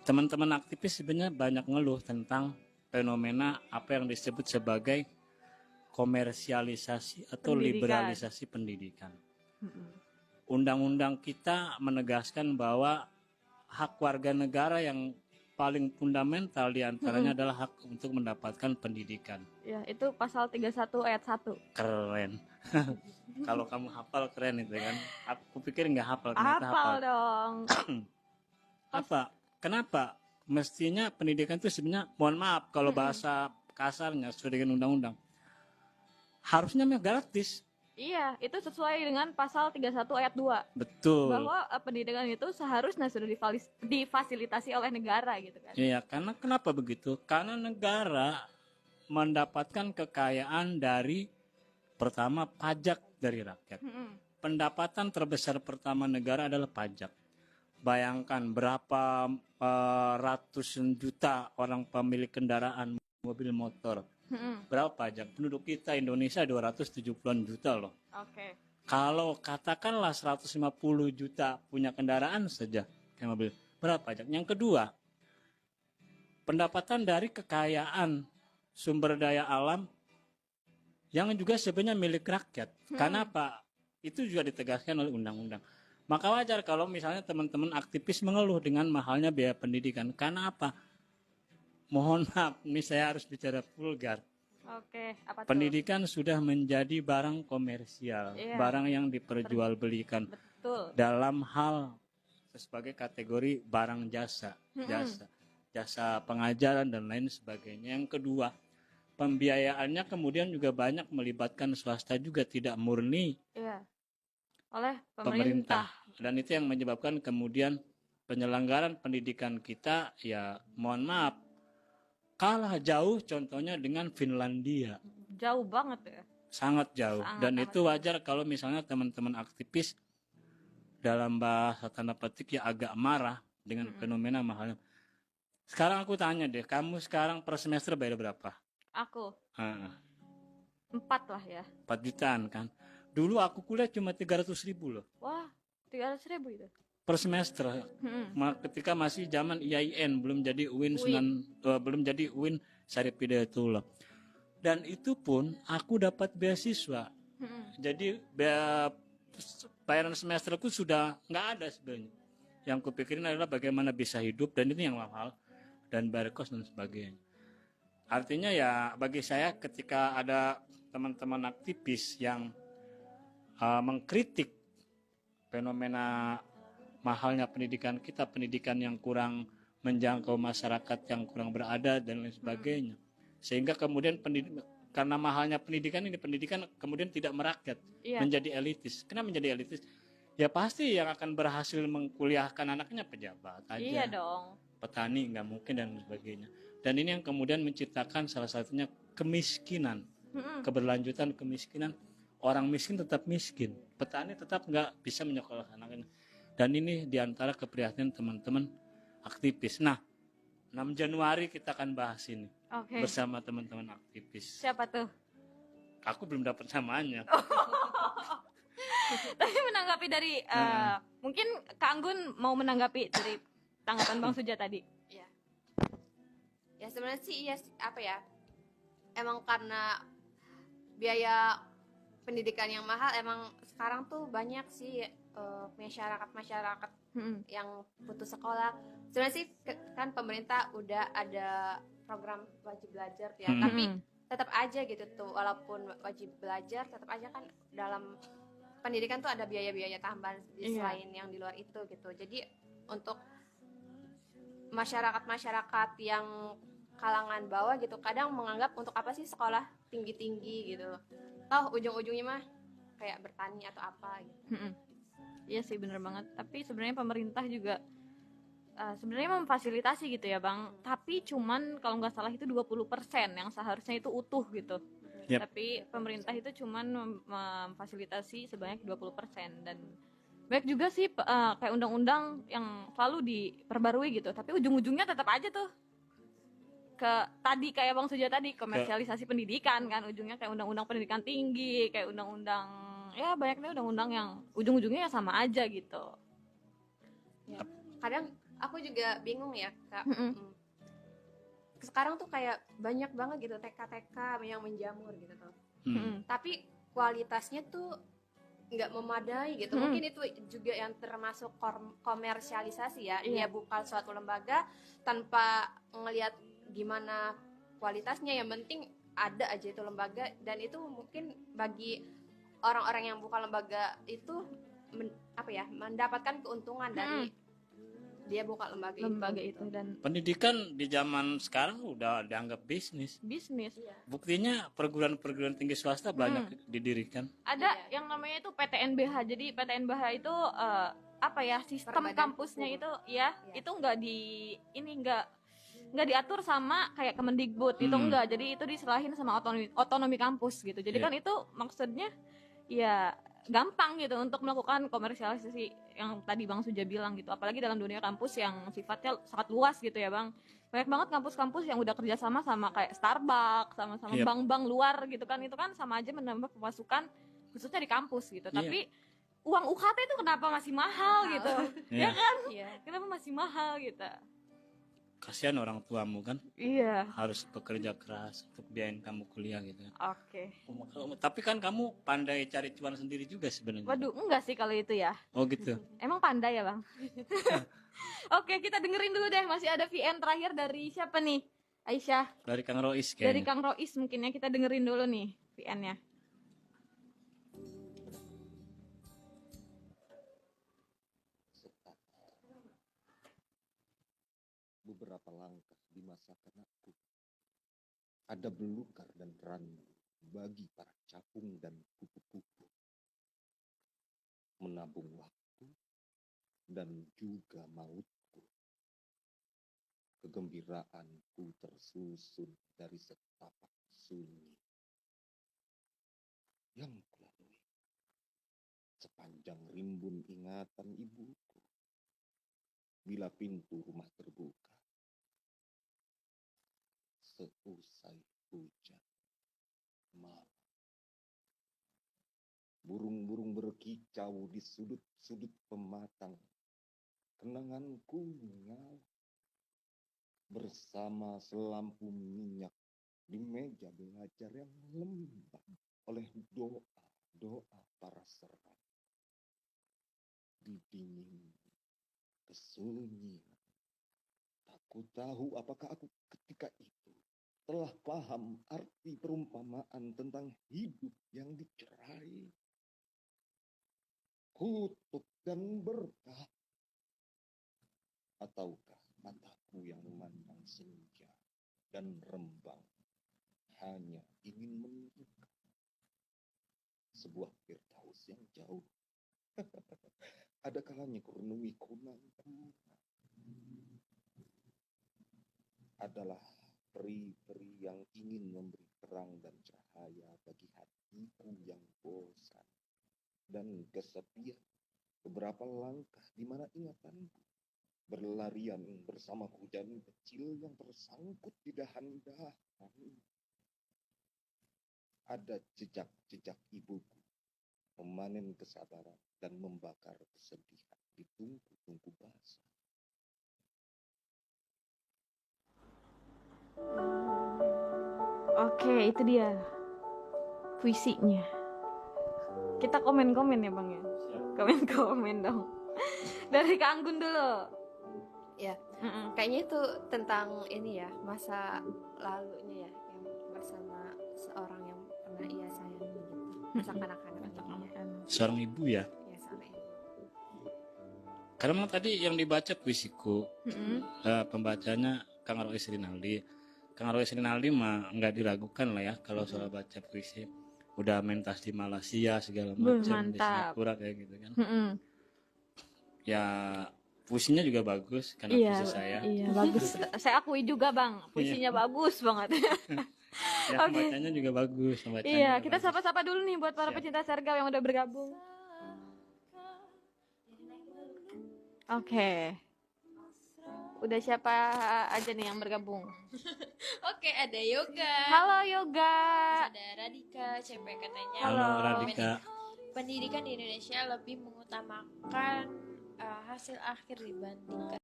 teman-teman aktivis sebenarnya banyak ngeluh tentang fenomena apa yang disebut sebagai komersialisasi atau liberalisasi pendidikan. Undang-undang kita menegaskan bahwa hak warga negara yang paling fundamental diantaranya adalah hak untuk mendapatkan pendidikan. Ya, itu pasal 31 ayat 1. Keren. Kalau kamu hafal keren itu kan. Aku pikir nggak hafal. Hafal dong. Apa? Kenapa? Mestinya pendidikan itu sebenarnya, mohon maaf kalau bahasa kasarnya sesuai dengan undang-undang, harusnya gratis. Iya, itu sesuai dengan pasal 31 ayat 2. Betul. Bahwa pendidikan itu seharusnya sudah difasilitasi oleh negara gitu kan. Iya, karena kenapa begitu? Karena negara mendapatkan kekayaan dari pertama pajak dari rakyat. Pendapatan terbesar pertama negara adalah pajak. Bayangkan berapa ratusan juta orang pemilik kendaraan mobil motor. Berapa pajak? Penduduk kita Indonesia 270-an juta loh. Oke. Kalau katakanlah 150 juta punya kendaraan saja kayak mobil, berapa pajak? Yang kedua, pendapatan dari kekayaan sumber daya alam yang juga sebenarnya milik rakyat. Karena apa? Itu juga ditegaskan oleh undang-undang. Maka wajar kalau misalnya teman-teman aktivis mengeluh dengan mahalnya biaya pendidikan. Karena apa? Mohon maaf, ini saya harus bicara vulgar. Oke, apa tuh? Pendidikan sudah menjadi barang komersial, barang yang diperjualbelikan. Betul. Dalam hal sebagai kategori barang jasa, jasa pengajaran dan lain sebagainya. Yang kedua, pembiayaannya kemudian juga banyak melibatkan swasta juga, tidak murni oleh pemerintah. Dan itu yang menyebabkan kemudian penyelenggaraan pendidikan kita, ya mohon maaf, kalah jauh contohnya dengan Finlandia. Jauh banget ya. Sangat jauh. Dan itu wajar kalau misalnya teman-teman aktivis dalam bahasa tanda petik ya agak marah dengan fenomena mahalnya. Sekarang aku tanya deh, kamu sekarang per semester bayar berapa? Aku 4 lah ya. 4 jutaan kan. Dulu aku kuliah cuma 300.000 loh. Wah, 300.000 itu per semester. Ketika masih zaman IAIN, belum jadi UIN belum jadi UIN Syarif Hidayatullah. Dan itu pun aku dapat beasiswa. Jadi bayaran semesterku sudah nggak ada sebenarnya. Yang kupikirin adalah bagaimana bisa hidup, dan ini yang mahal, dan bayar kos dan sebagainya. Artinya ya bagi saya ketika ada teman-teman aktivis yang mengkritik fenomena mahalnya pendidikan kita, pendidikan yang kurang menjangkau masyarakat yang kurang berada dan lain sebagainya, sehingga kemudian karena mahalnya pendidikan ini, pendidikan kemudian tidak merakyat, menjadi elitis. Kenapa menjadi elitis? Ya pasti yang akan berhasil mengkuliahkan anaknya pejabat aja. Iya dong. Petani nggak mungkin dan sebagainya. Dan ini yang kemudian menciptakan salah satunya kemiskinan, keberlanjutan kemiskinan. Orang miskin tetap miskin, petani tetap nggak bisa menyekolahkan anaknya. Dan ini diantara keprihatinan teman-teman aktivis. Nah, 6 Januari kita akan bahas ini bersama teman-teman aktivis. Siapa tuh? Aku belum dapat namanya. Tapi menanggapi dari mungkin Kak Anggun mau menanggapi dari tanggapan Bang Suja tadi. Ya sebenarnya sih emang karena biaya pendidikan yang mahal, emang sekarang tuh banyak sih masyarakat yang putus sekolah. Sebenarnya sih kan pemerintah udah ada program wajib belajar ya, tapi tetap aja gitu tuh, walaupun wajib belajar tetap aja kan dalam pendidikan tuh ada biaya-biaya tambahan selain yang di luar itu gitu. Jadi untuk masyarakat yang kalangan bawah gitu kadang menganggap untuk apa sih sekolah tinggi-tinggi gitu, ujung-ujungnya mah kayak bertani atau apa gitu. Iya sih, bener banget. Tapi sebenarnya pemerintah juga sebenarnya memfasilitasi gitu ya Bang. Tapi cuman kalau nggak salah itu 20% yang seharusnya itu utuh gitu. Tapi pemerintah itu cuman memfasilitasi sebanyak 20%. Dan banyak juga sih kayak undang-undang yang selalu diperbarui gitu. Tapi ujung-ujungnya tetap aja tuh tadi kayak Bang Suja tadi, komersialisasi pendidikan kan, ujungnya kayak undang-undang pendidikan tinggi, kayak undang-undang banyaknya undang-undang yang ujung-ujungnya ya sama aja gitu. Ya. Kadang aku juga bingung ya Kak. Mm-mm. Sekarang tuh kayak banyak banget gitu TK-TK yang menjamur gitu tuh. Mm-mm. Tapi kualitasnya tuh nggak memadai gitu. Mungkin itu juga yang termasuk komersialisasi ya. Dia Iya. buka suatu lembaga tanpa ngelihat gimana kualitasnya, yang penting ada aja itu lembaga, dan itu mungkin bagi orang-orang yang buka lembaga itu mendapatkan keuntungan dari dia buka lembaga itu dan Pendidikan di zaman sekarang udah dianggap bisnis. bisnis. Buktinya perguruan-perguruan tinggi swasta banyak didirikan. Ada yang namanya itu PTNBH. Jadi PTNBH itu sistem Perbadan kampusnya hukum. itu itu nggak diatur sama kayak Kemendikbud itu enggak. Jadi itu diserahin sama otonomi kampus gitu. Jadi kan itu maksudnya ya gampang gitu untuk melakukan komersialisasi yang tadi Bang Suja bilang gitu. Apalagi dalam dunia kampus yang sifatnya sangat luas gitu ya Bang. Banyak banget kampus-kampus yang udah kerjasama sama kayak Starbucks, sama bank-bank luar gitu kan. Itu kan sama aja menambah pemasukan khususnya di kampus gitu. Tapi uang UKT itu kenapa masih mahal gitu? Ya kan? Kenapa masih mahal gitu? Kasihan orang tuamu kan, harus bekerja keras untuk biayain kamu kuliah gitu kan. Oke. Tapi kan kamu pandai cari cuan sendiri juga sebenarnya. Waduh, enggak sih kalau itu ya. Oh gitu. Emang pandai ya Bang? Oke, kita dengerin dulu deh. Masih ada VN terakhir dari siapa nih? Aisyah. Dari Kang Rois kayaknya. Dari Kang Rois mungkin ya, kita dengerin dulu nih VN-nya. Beberapa langkah di masa kanakku, ada belukar dan randu bagi para capung dan kupu-kupu, menabung waktu dan juga mautku. Kegembiraanku tersusun dari setapak sunyi yang kulalui sepanjang rimbun ingatan ibuku. Bila pintu rumah terbuka seusai hujan malam, burung-burung berkicau di sudut-sudut pematang, kenanganku menyala bersama selampu minyak di meja belajar yang lembab oleh doa-doa para serang. Di dingin kesunyian, tak ku tahu apakah aku ketika itu telah paham arti perumpamaan tentang hidup yang dicerai, kutuk dan berkah, ataukah mataku yang memandang senja dan rembang hanya ingin menunjukkan sebuah firdaus yang jauh. Ada kalanya kurenungi kunang adalah peri-peri yang ingin memberi terang dan cahaya bagi hatiku yang bosan dan kesepian. Beberapa langkah di mana ingatanku berlarian bersama hujan kecil yang tersangkut di dahan-dahan. Ada jejak-jejak ibuku memanen kesabaran dan membakar kesedihan di tungku-tungku basah. Oke, itu dia puisinya. Kita komen-komen ya Bang ya. Komen-komen dong. Dari Kak Anggun dulu. Ya, kayaknya itu tentang ini ya, masa lalunya ya, yang bersama seorang yang pernah ia sayangi gitu. Masa kanak-kanak. Seorang ibu ya. Ya, seorang ibu. Karena memang tadi yang dibaca puisiku, pembacanya Kang Rois Rinaldi. Kang Rois Rinaldi mah nggak diragukan lah ya kalau soal baca puisi. Udah mentas di Malaysia segala macam, di Singapura kayak gitu kan. Ya puisinya juga bagus karena puisi saya. Iya bagus. Saya akui juga Bang, puisinya bagus banget. Ya pembacanya juga bagus. Iya, kita sapa-sapa dulu nih buat para pecinta Sergap yang udah bergabung. Oke. Udah siapa aja nih yang bergabung? Oke, ada Yoga. Halo Yoga. Ada Radika, CP katanya. Halo Radika. Pendidikan di Indonesia lebih mengutamakan hasil akhir dibandingkan